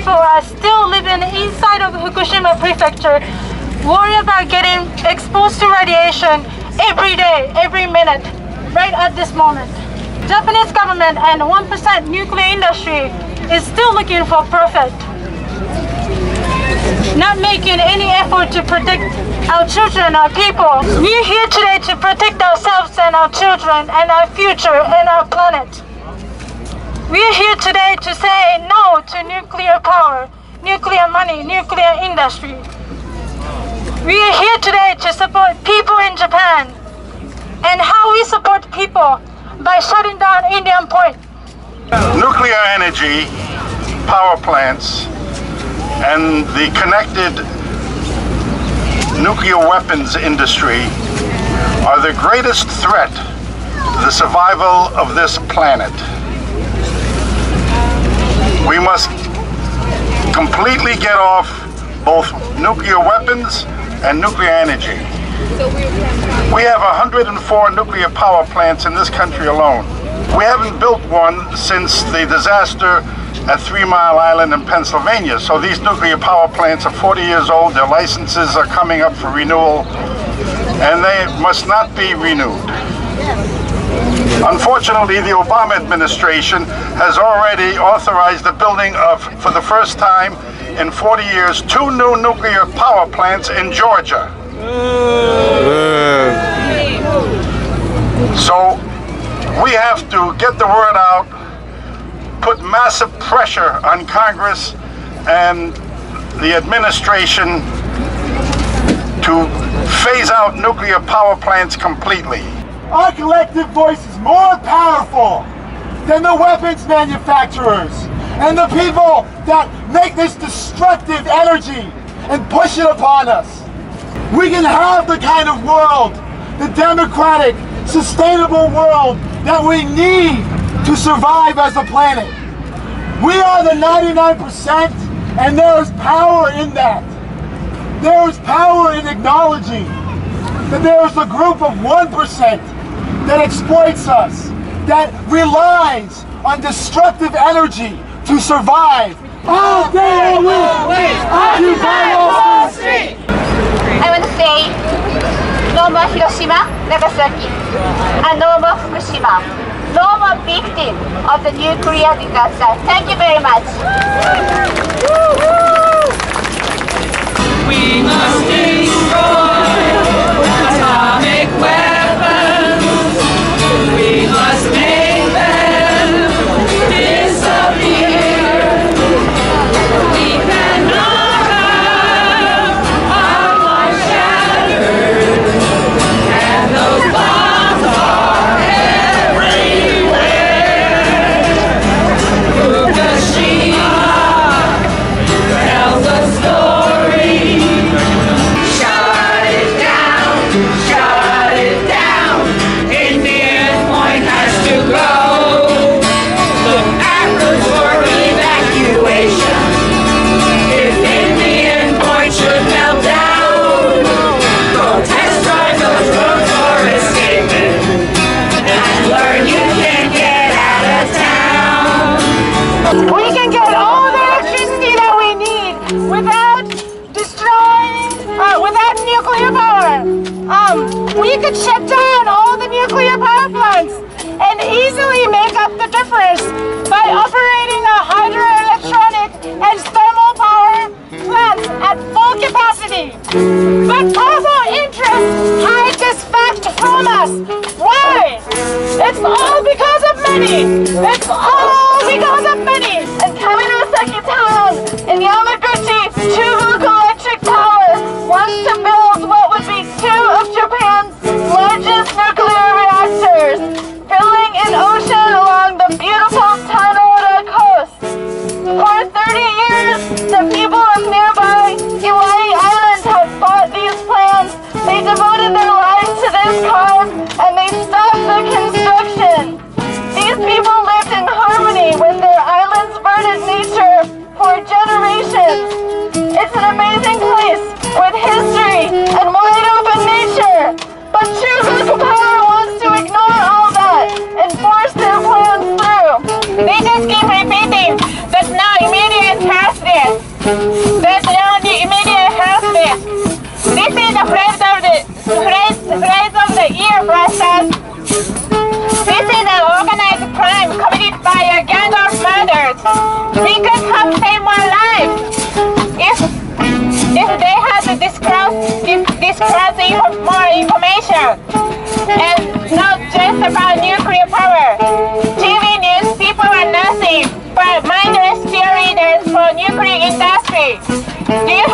people are still living inside of Fukushima Prefecture, worry about getting exposed to radiation every day, every minute, right at this moment. Japanese government and 1% nuclear industry is still looking for profit, not making any effort to protect our children, our people. We are here today to protect ourselves and our children and our future and our planet. We are here today to say no to nuclear power, nuclear money, nuclear industry. We are here today to support people in Japan. And how we support people? By shutting down Indian Point. Nuclear energy, power plants, and the connected nuclear weapons industry are the greatest threat to the survival of this planet. We must completely get off both nuclear weapons and nuclear energy. We have 104 nuclear power plants in this country alone. We haven't built one since the disaster at 3 Mile Island in Pennsylvania. So these nuclear power plants are 40 years old, their licenses are coming up for renewal, and they must not be renewed. Unfortunately, the Obama administration has already authorized the building of, for the first time in 40 years, 2 new nuclear power plants in Georgia. So we have to get the word out, put massive pressure on Congress and the administration to phase out nuclear power plants completely. Our collective voice is more powerful than the weapons manufacturers and the people that make this destructive energy and push it upon us. We can have the kind of world, the democratic, sustainable world that we need to survive as a planet. We are the 99%, and there is power in that. There is power in acknowledging that there is a group of 1% that exploits us, that relies on destructive energy to survive. All day we occupy Wall Street! I want to say no more Hiroshima, Nagasaki, and no more Fukushima. No more victim of the nuclear disaster. Thank you very much. We must destroy atomic weapons. We must make them disappear. We cannot have our lives shattered, and those bombs are everywhere. Fukushima tells a story. Shut it down, shut it down. Indian Point has to go. Look afterwards for evacuation. If Indian Point should melt down, go test drive those roads for escaping, and learn you can get out of town. We can get all the electricity that we need without destroying, without nuclear power. We could shut down all the nuclear power plants and easily make up the difference by operating a hydroelectronic and thermal power plants at full capacity. But fossil interests hide this fact from us. Why? It's all because of money. It's all because of money. And Kaminosaki Town in Yamaguchi, Chubu Electric Power wants to build what would be 2 of Japan's largest nuclear reactors, filling an ocean along the beautiful Tanora coast. For 30 years, the people of nearby Himalayas Islands have fought these plans. They devoted their lives to this cause, and they stopped the construction. These people lived in harmony with their There's no immediate health risk. This is the phrase of the year for us. This is an organized crime committed by a gang of murderers. We could have saved more lives if they had disclosed more information. And not just about nuclear power. TV news people are nothing but mindless cheerleaders for nuclear industry. Do you